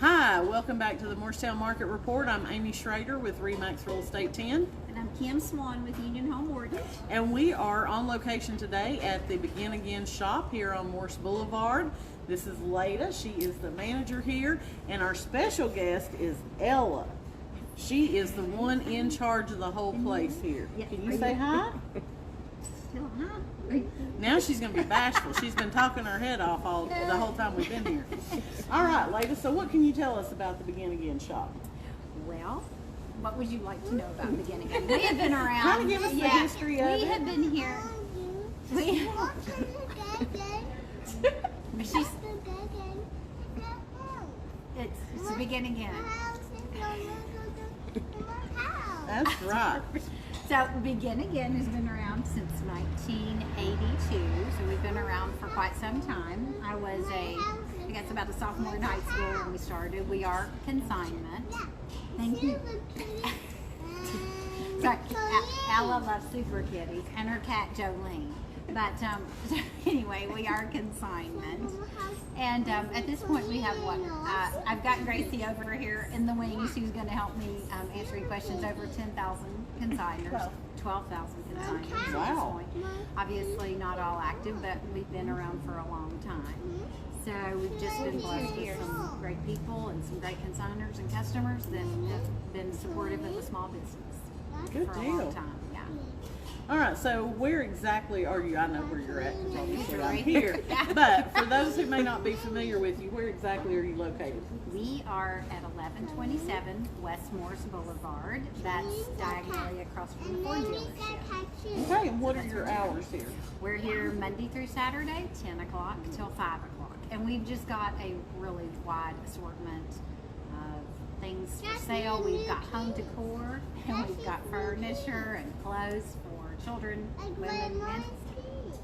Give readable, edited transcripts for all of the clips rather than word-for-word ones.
Hi, welcome back to the Morristown Market Report. I'm Amy Shrader with Remax Real Estate Ten. And I'm Kim Swan with Union Home Mortgage. And we are on location today at the Begin Again Shop here on Morris Boulevard. This is Lada. She is the manager here. And our special guest is Ella. She is the one in charge of the whole place here. Can you say hi? Still, huh? Now she's going to be bashful. She's been talking her head off the whole time we've been here. All right, Lada, so what can you tell us about the Begin Again Shop? Well, what would you like to know about Begin Again? We have been around. Kind of give us the history of it. We have been here. It's to Begin Again. That's right. So Begin Again has been around since 1982, so we've been around for quite some time. I guess about a sophomore in high school when we started. We are consignment. Thank you. Sorry, Ella loves super kitties and her cat Jolene. But anyway, we are consignment. And at this point we have what? I've got Gracie over here in the wings who's going to help me answering questions. Over 10,000 consigners, 12,000 consigners at this point. Obviously not all active, but we've been around for a long time. So we've just been blessed with some great people and some great consigners and customers that have been supportive of the small business Good for deal. a long time. Yeah. All right, so where exactly are you? I know where you're at because obviously I'm here. But for those who may not be familiar with you, where exactly are you located? We are at 1127 West Morris Boulevard. That's diagonally across from the Ford dealership. Okay, and what are your hours here? We're here Monday through Saturday, 10 o'clock till 5 o'clock. And we've just got a really wide assortment of things for sale. We've got home decor, and we've got furniture and clothes for children, women, men.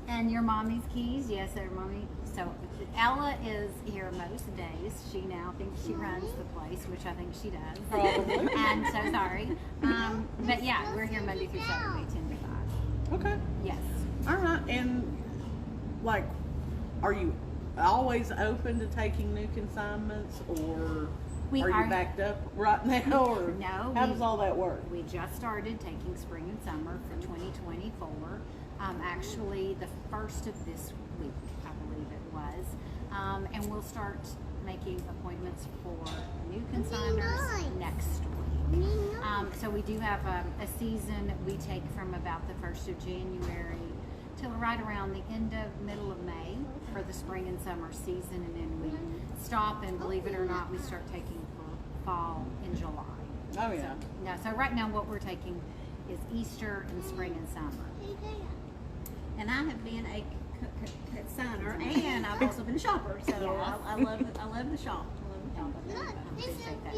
And your mommy's keys. Yes, our mommy. So Ella is here most days. She now thinks she runs the place, which I think she does. Probably. And so sorry. But yeah, we're here Monday through Saturday, 10 to 5. Okay. Yes. All right, and like, are you always open to taking new consignments, or are you backed up right now, or no? How does all that work? We just started taking spring and summer for 2024. Actually, the first of this week, I believe it was, and we'll start making appointments for new consigners next week. So we do have a season we take from about the 1st of January till right around the middle of May for the spring and summer season, and then we stop, and believe it or not, we start taking for fall in July. Oh yeah. So right now what we're taking is Easter and spring and summer. And I have been a consigner, and I've also been a shopper. So I love the shop. I love the shop. I appreciate that.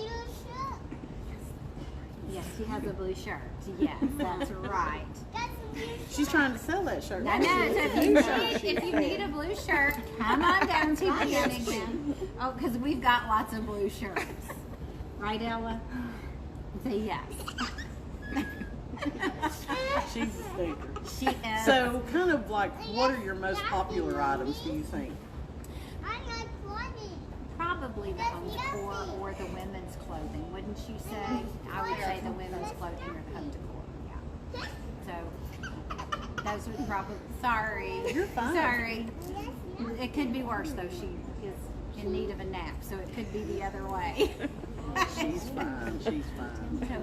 Yes, she has a blue shirt. Yes, that's right. She's trying to sell that shirt. I know. So if you need a blue shirt, come on down to Begin Again. Oh, because we've got lots of blue shirts. Right, Ella? Say yes. She's a sticker. She is. So, kind of like, what are your most popular items, do you think? Probably the home decor or the women's clothing, wouldn't you say? I would say the women's clothing or the home decor, yeah. So, those would probably, sorry. You're fine. Sorry. It could be worse, though. She is in need of a nap, so it could be the other way. She's fine. She's fine. So,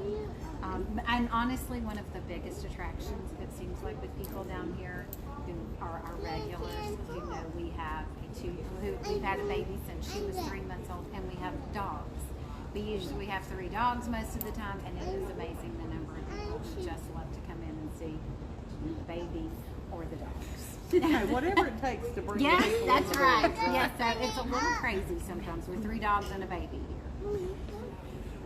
and honestly, one of the biggest attractions, it seems like, with people down here who are our regulars, who know we have we've had a baby since she was 3 months old, and we have dogs. We have 3 dogs most of the time, and it is amazing the number of people who just love to come in and see the baby or the dogs. Hey, whatever it takes to bring Yes, people that's in the right. room, Yes, so it's a little crazy sometimes with 3 dogs and a baby here.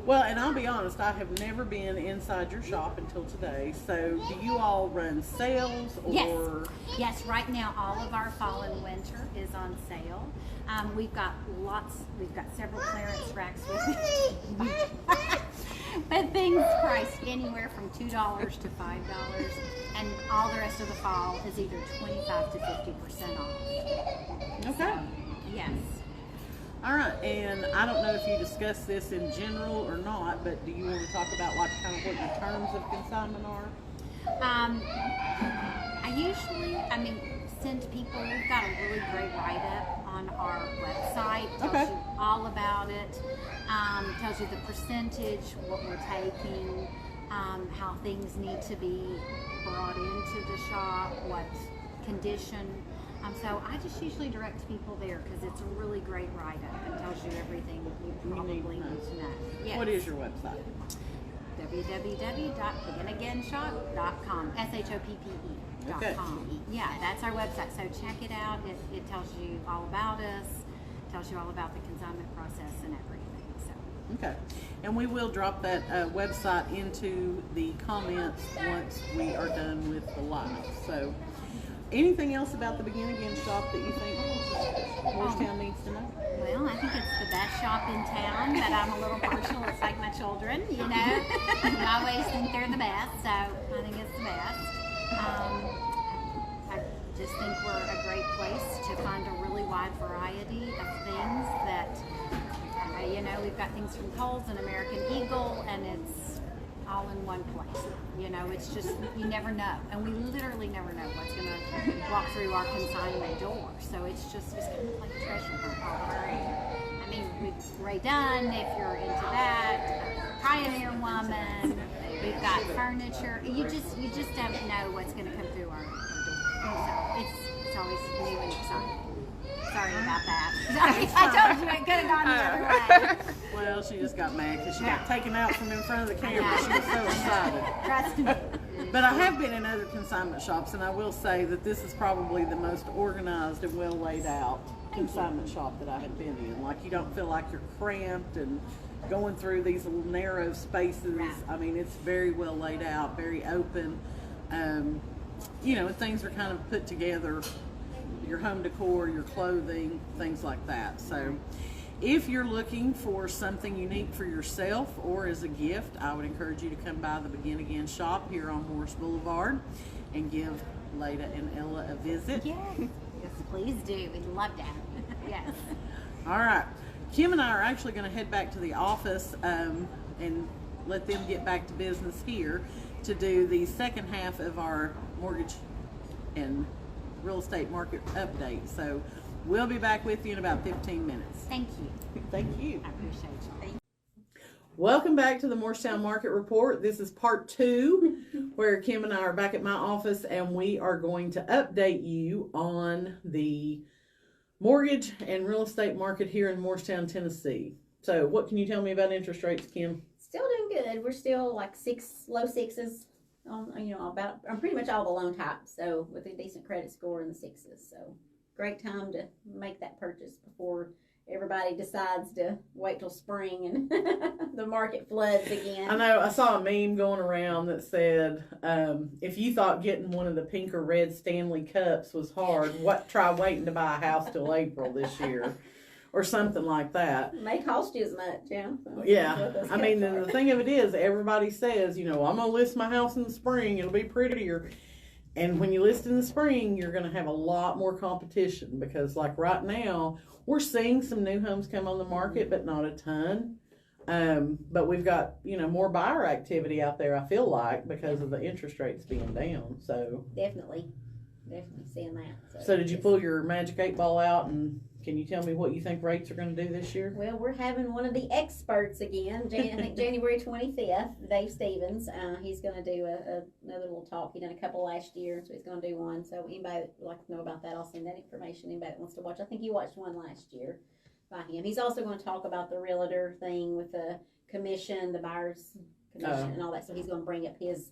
Well, and I'll be honest, I have never been inside your shop until today. So, do you all run sales, or? Yes, right now all of our fall and winter is on sale. We've got several clearance racks but things priced anywhere from $2 to $5, and all the rest of the fall is either 25 to 50% off. Okay. Yes. All right, and I don't know if you discussed this in general or not, but do you want to talk about like kind of what your terms of consignment are? I mean, send people. We've got a really great write-up on our website. Tells you all about it. Tells you the percentage, what we're taking, how things need to be brought into the shop, what condition. So I just usually direct people there because it's a really great write-up and tells you everything you probably need to know. Yes. What is your website? www.beginagainshop.com. SHOPPE.com. Yeah, that's our website. So check it out. It tells you all about us, tells you all about the consignment process and everything. So. Okay. And we will drop that website into the comments once we are done with the live. So anything else about the Begin Again shop that you think Morristown needs to know? Well, I think it's the best shop in town, but I'm a little partial. It's like my children, you know. I always think they're the best, so I think it's the best. I just think we're a great place to find a really wide variety of things that, you know, we've got things from Kohl's and American Eagle, and it's all in one place. You know, it's just, you never know. And we literally never know what's going to walk through our consignment door. So it's kind of like a treasure hunt all around. I mean, we've Ray Dunn, if you're into that, Pioneer Woman, we've got furniture. You just don't know what's going to come through our door. So it's always new and exciting. Sorry about that. Sorry, I told you it could have gone the other way. Well, she just got mad because she got taken out from in front of the camera. She was so excited. Trust me. But I have been in other consignment shops, and I will say that this is probably the most organized and well laid out consignment shop that I have been in. Like, you don't feel like you're cramped and going through these little narrow spaces. Right. I mean, it's very well laid out, very open. You know, things are kind of put together. Your home decor, your clothing, things like that. So if you're looking for something unique for yourself or as a gift, I would encourage you to come by the Begin Again shop here on Morris Boulevard and give Lada and Ella a visit. Yes, please do. We'd love to have you. Yes. All right. Kim and I are actually going to head back to the office and let them get back to business here to do the second half of our mortgage and real estate market update. So we'll be back with you in about 15 minutes. Thank you. Thank you. I appreciate you. Thank you. Welcome back to the Morristown Market Report. This is part 2 where Kim and I are back at my office and we are going to update you on the mortgage and real estate market here in Morristown, Tennessee. So what can you tell me about interest rates, Kim? Still doing good. We're still like low sixes on, you know, about pretty much all the loan types. So with a decent credit score in the sixes. So great time to make that purchase before everybody decides to wait till spring and the market floods again. I know, I saw a meme going around that said, if you thought getting one of the pink or red Stanley cups was hard, try waiting to buy a house till April this year. Or something like that. It may cost you as much, yeah. So yeah, I mean, the thing of it is, everybody says, you know, I'm going to list my house in the spring, it'll be prettier. And when you list in the spring, you're going to have a lot more competition because, like, right now, we're seeing some new homes come on the market, but not a ton. But we've got, you know, more buyer activity out there, I feel like, because of the interest rates being down. So Definitely seeing that. So did you pull your magic 8-ball out, and can you tell me what you think rates are going to do this year? Well, we're having one of the experts again, I think January 25th, Dave Stevens. He's going to do another little talk. He done a couple last year, so he's going to do one. So anybody that would like to know about that, I'll send that information. Anybody that wants to watch, I think you watched one last year by him. He's also going to talk about the realtor thing with the commission, the buyer's commission, and all that. So he's going to bring up his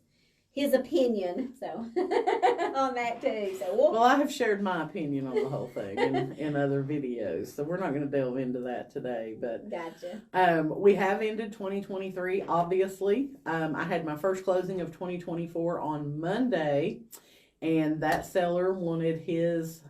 opinion, so on that too. So well, I have shared my opinion on the whole thing in other videos, so we're not going to delve into that today. But gotcha. We have ended 2023. Obviously, I had my first closing of 2024 on Monday, and that seller wanted his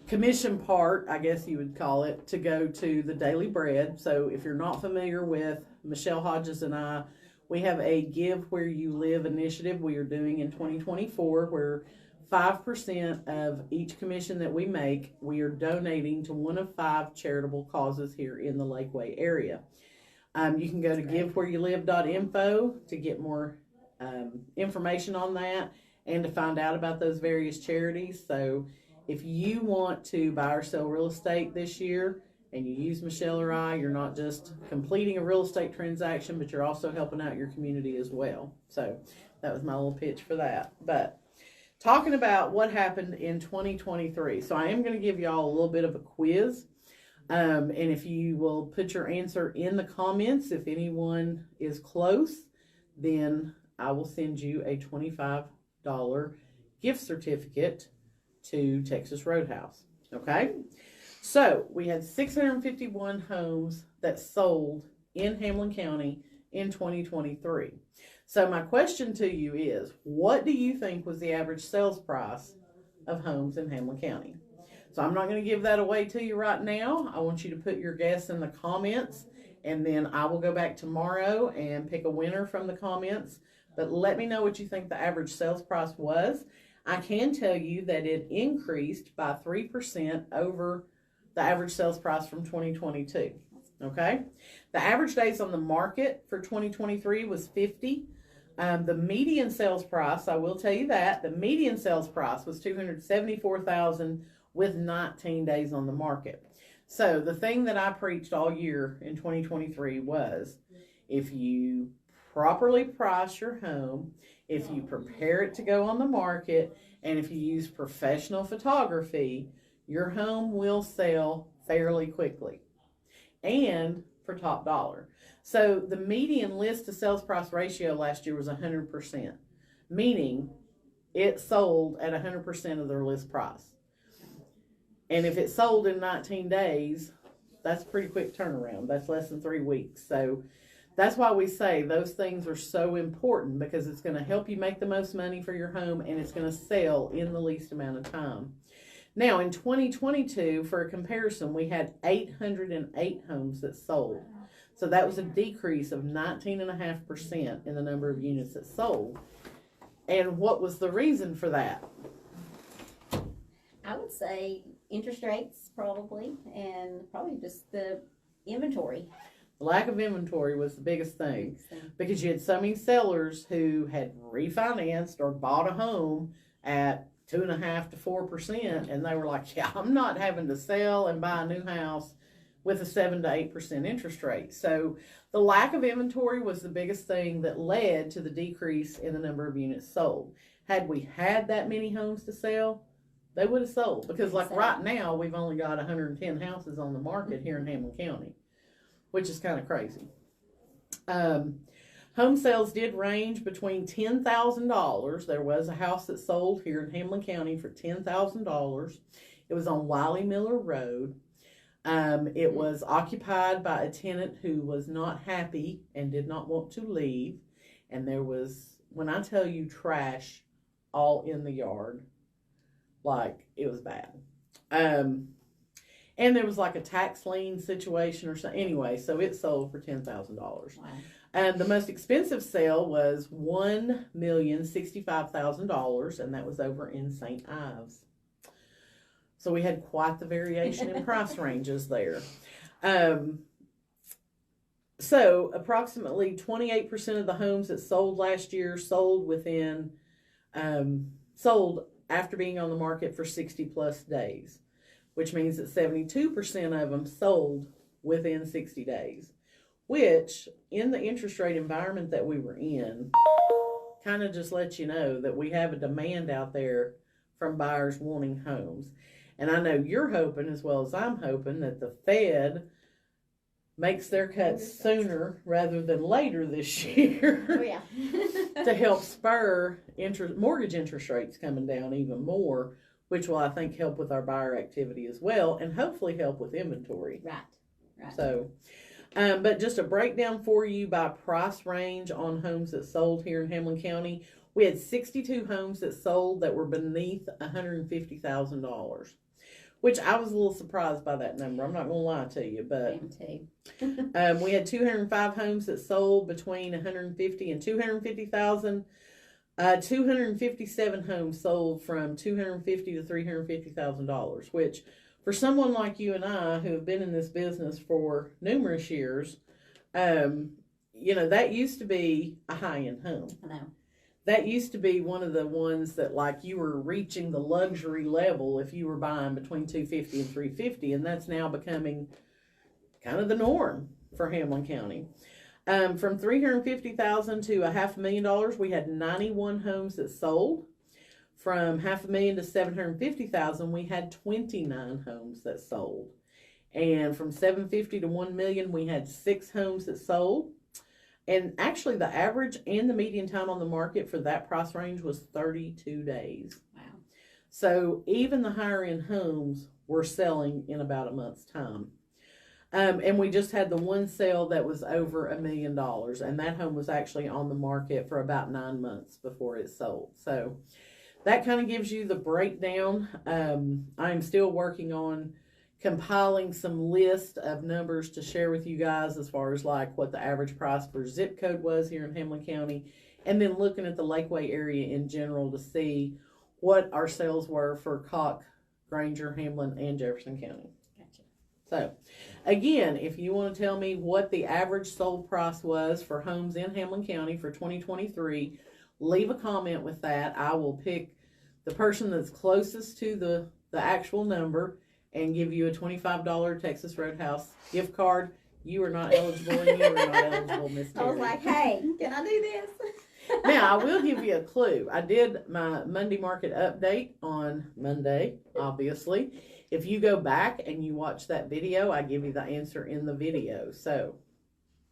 commission part, I guess you would call it, to go to the Daily Bread. So if you're not familiar with Michelle Hodges and I, we have a Give Where You Live initiative we are doing in 2024 where 5% of each commission that we make, we are donating to one of 5 charitable causes here in the Lakeway area. You can go to givewhereyoulive.info to get more information on that and to find out about those various charities. So if you want to buy or sell real estate this year and you use Michelle or I, you're not just completing a real estate transaction, but you're also helping out your community as well. So that was my little pitch for that. But talking about what happened in 2023. So I am going to give y'all a little bit of a quiz. And if you will put your answer in the comments, if anyone is close, then I will send you a $25 gift certificate to Texas Roadhouse. Okay? So we had 651 homes that sold in Hamlin County in 2023. So my question to you is, what do you think was the average sales price of homes in Hamlin County? So I'm not going to give that away to you right now. I want you to put your guess in the comments, and then I will go back tomorrow and pick a winner from the comments. But let me know what you think the average sales price was. I can tell you that it increased by 3% over the average sales price from 2022. Okay? The average days on the market for 2023 was 50. The median sales price, I will tell you that, the median sales price was $274,000 with 19 days on the market. So the thing that I preached all year in 2023 was, if you properly price your home, if you prepare it to go on the market, and if you use professional photography, your home will sell fairly quickly and for top dollar. So the median list to sales price ratio last year was 100%, meaning it sold at 100% of their list price. And if it sold in 19 days, that's a pretty quick turnaround. That's less than 3 weeks. So that's why we say those things are so important, because it's going to help you make the most money for your home, and it's going to sell in the least amount of time. Now, in 2022, for a comparison, we had 808 homes that sold. So that was a decrease of 19.5% in the number of units that sold. And what was the reason for that? I would say interest rates, probably, and probably just the inventory. The lack of inventory was the biggest thing, because you had so many sellers who had refinanced or bought a home at 2.5% to 4%, and they were like, yeah, I'm not having to sell and buy a new house with a 7 to 8% interest rate. So the lack of inventory was the biggest thing that led to the decrease in the number of units sold. Had we had that many homes to sell, they would have sold, because like right now, we've only got 110 houses on the market here in Hamlin County, which is kind of crazy. Home sales did range between $10,000. There was a house that sold here in Hamlin County for $10,000. It was on Wiley Miller Road. It was occupied by a tenant who was not happy and did not want to leave. And there was, when I tell you, trash all in the yard, like it was bad. And there was like a tax lien situation or something. Anyway, so it sold for $10,000. Wow. And the most expensive sale was $1,065,000, and that was over in St. Ives. So we had quite the variation in price ranges there. So approximately 28% of the homes that sold last year sold after being on the market for 60 plus days, which means that 72% of them sold within 60 days, which in the interest rate environment that we were in kind of just lets you know that we have a demand out there from buyers wanting homes. And I know you're hoping, as well as I'm hoping, that the Fed makes their cuts sooner rather than later this year. Oh, yeah. To help spur mortgage interest rates coming down even more, which will, I think, help with our buyer activity as well, and hopefully help with inventory. Right. So, but just a breakdown for you by price range on homes that sold here in Hamlin County. We had 62 homes that sold that were beneath $150,000, which I was a little surprised by that number. I'm not going to lie to you, but we had 205 homes that sold between $150,000 and $250,000. 257 homes sold from $250,000 to $350,000, which for someone like you and I who have been in this business for numerous years, that used to be a high-end home. I know. That used to be one of the ones that, like, you were reaching the luxury level if you were buying between $250,000 and $350,000, and that's now becoming kind of the norm for Hamlin County. From $350,000 to $500,000, we had 91 homes that sold. From $500,000 to $750,000, we had 29 homes that sold. And from $750,000 to $1 million, we had 6 homes that sold. And actually, the average and the median time on the market for that price range was 32 days. Wow. So even the higher end homes were selling in about a month's time. And we just had the one sale that was over $1 million, and that home was actually on the market for about 9 months before it sold. So that kind of gives you the breakdown. I'm still working on compiling some list of numbers to share with you guys as far as like what the average price per zip code was here in Hamlin County, and then looking at the Lakeway area in general to see what our sales were for Cock, Granger, Hamlin, and Jefferson County. Gotcha. So again, if you want to tell me what the average sold price was for homes in Hamlin County for 2023, leave a comment with that. I will pick the person that's closest to the actual number and give you a $25 Texas Roadhouse gift card. You are not eligible, and you are not eligible, Miss Terry. I was like, hey, can I do this? Now, I will give you a clue. I did my Monday market update on Monday, obviously. If you go back and you watch that video, I give you the answer in the video. So,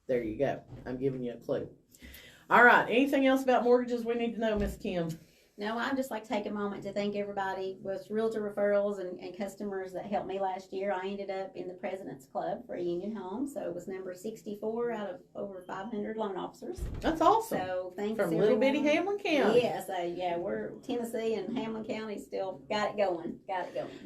there you go. I'm giving you a clue. All right. Anything else about mortgages we need to know, Miss Kim? No, I'd just like to take a moment to thank everybody with realtor referrals and customers that helped me last year. I ended up in the President's Club for a Union Home, so it was number 64 out of over 500 loan officers. That's awesome. So thanks From little bitty everyone. Hamlin County. Yeah, so yeah, we're Tennessee and Hamlin County still got it going.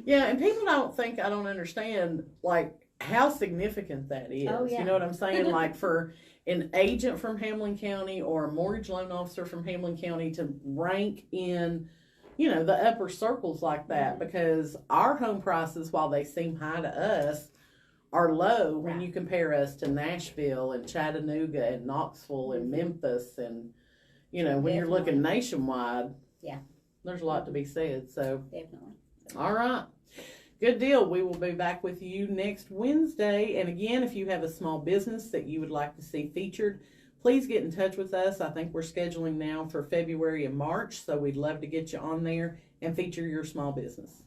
Yeah, and people I don't understand, like, how significant that is. Oh, yeah. You know what I'm saying? Like, for an agent from Hamlin County or a mortgage loan officer from Hamlin County to rank in, the upper circles like that, because our home prices, while they seem high to us, are low when you compare us to Nashville and Chattanooga and Knoxville and Memphis and, when you're looking nationwide. Yeah. There's a lot to be said. So Definitely. all right. Good deal. We will be back with you next Wednesday. And again, if you have a small business that you would like to see featured, please get in touch with us. I think we're scheduling now for February and March, so we'd love to get you on there and feature your small business.